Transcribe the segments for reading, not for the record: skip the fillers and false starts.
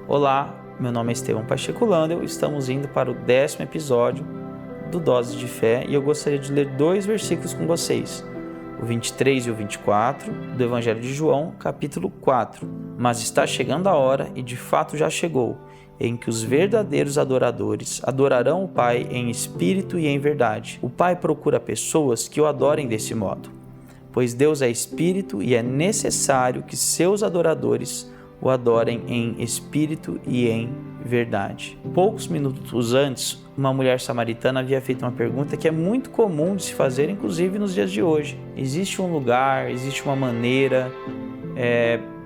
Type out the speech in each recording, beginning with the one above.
Olá, meu nome é Estevão Pacheco Landel, estamos indo para o 10º episódio do Doses de Fé e eu gostaria de ler 2 versículos com vocês, o 23 e o 24 do Evangelho de João, capítulo 4. Mas está chegando a hora, e de fato já chegou, em que os verdadeiros adoradores adorarão o Pai em espírito e em verdade. O Pai procura pessoas que o adorem desse modo, pois Deus é espírito e é necessário que seus adoradores o adorem em espírito e em verdade. Poucos minutos antes, uma mulher samaritana havia feito uma pergunta que é muito comum de se fazer, inclusive nos dias de hoje. Existe um lugar, existe uma maneira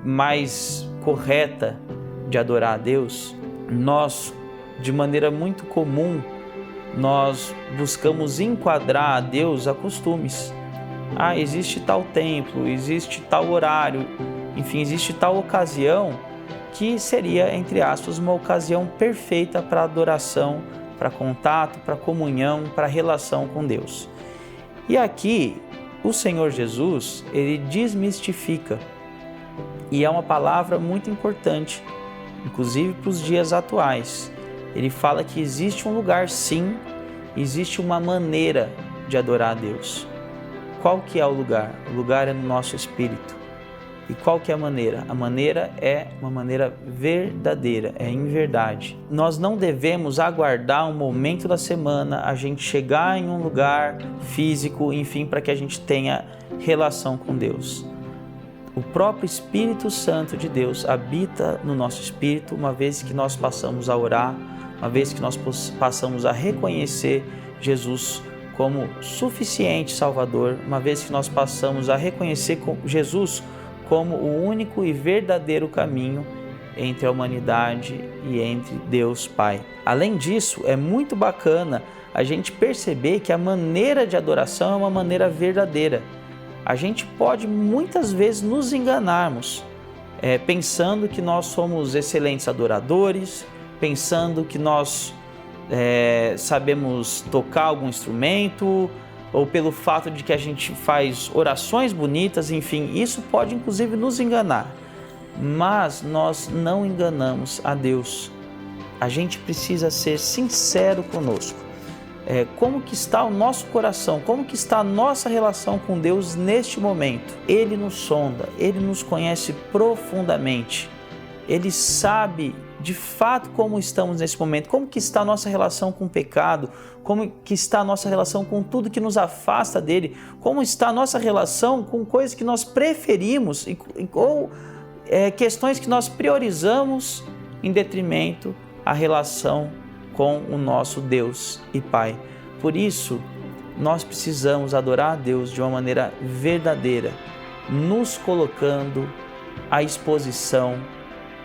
mais correta de adorar a Deus? Nós, de maneira muito comum, nós buscamos enquadrar a Deus a costumes. Existe tal templo, existe tal horário, enfim, existe tal ocasião que seria, entre aspas, uma ocasião perfeita para adoração, para contato, para comunhão, para relação com Deus. E aqui, o Senhor Jesus, ele desmistifica, e é uma palavra muito importante, inclusive para os dias atuais. Ele fala que existe um lugar, sim, existe uma maneira de adorar a Deus. Qual que é o lugar? O lugar é no nosso espírito. E qual que é a maneira? A maneira é uma maneira verdadeira, é em verdade. Nós não devemos aguardar um momento da semana, a gente chegar em um lugar físico, enfim, para que a gente tenha relação com Deus. O próprio Espírito Santo de Deus habita no nosso espírito, uma vez que nós passamos a orar, uma vez que nós passamos a reconhecer Jesus como suficiente Salvador, uma vez que nós passamos a reconhecer Jesus como o único e verdadeiro caminho entre a humanidade e entre Deus Pai. Além disso, é muito bacana a gente perceber que a maneira de adoração é uma maneira verdadeira. A gente pode muitas vezes nos enganarmos, pensando que nós somos excelentes adoradores, pensando que nós sabemos tocar algum instrumento, ou pelo fato de que a gente faz orações bonitas, enfim, isso pode inclusive nos enganar. Mas nós não enganamos a Deus. A gente precisa ser sincero conosco. Como que está o nosso coração? Como que está a nossa relação com Deus neste momento? Ele nos sonda, Ele nos conhece profundamente. Ele sabe de fato como estamos nesse momento, como que está a nossa relação com o pecado, como que está a nossa relação com tudo que nos afasta dele, como está a nossa relação com coisas que nós preferimos ou questões que nós priorizamos em detrimento à relação com o nosso Deus e Pai. Por isso, nós precisamos adorar a Deus de uma maneira verdadeira, nos colocando à exposição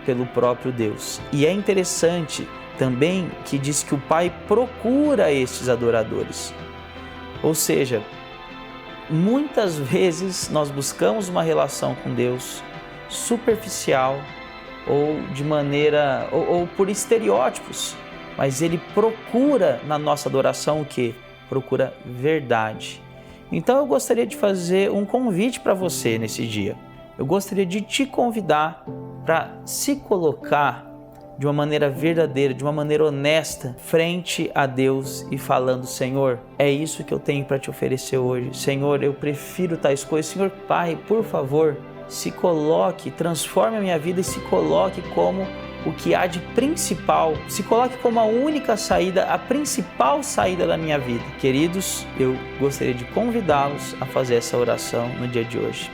pelo próprio Deus. E é interessante também que diz que o Pai procura estes adoradores. Ou seja, muitas vezes nós buscamos uma relação com Deus superficial ou de maneira ou por estereótipos, mas Ele procura na nossa adoração o quê? Procura verdade. Então eu gostaria de fazer um convite para você nesse dia. Eu gostaria de te convidar para se colocar de uma maneira verdadeira, de uma maneira honesta, frente a Deus e falando: Senhor, é isso que eu tenho para te oferecer hoje. Senhor, eu prefiro tais coisas. Senhor Pai, por favor, se coloque, transforme a minha vida e se coloque como o que há de principal, se coloque como a única saída, a principal saída da minha vida. Queridos, eu gostaria de convidá-los a fazer essa oração no dia de hoje.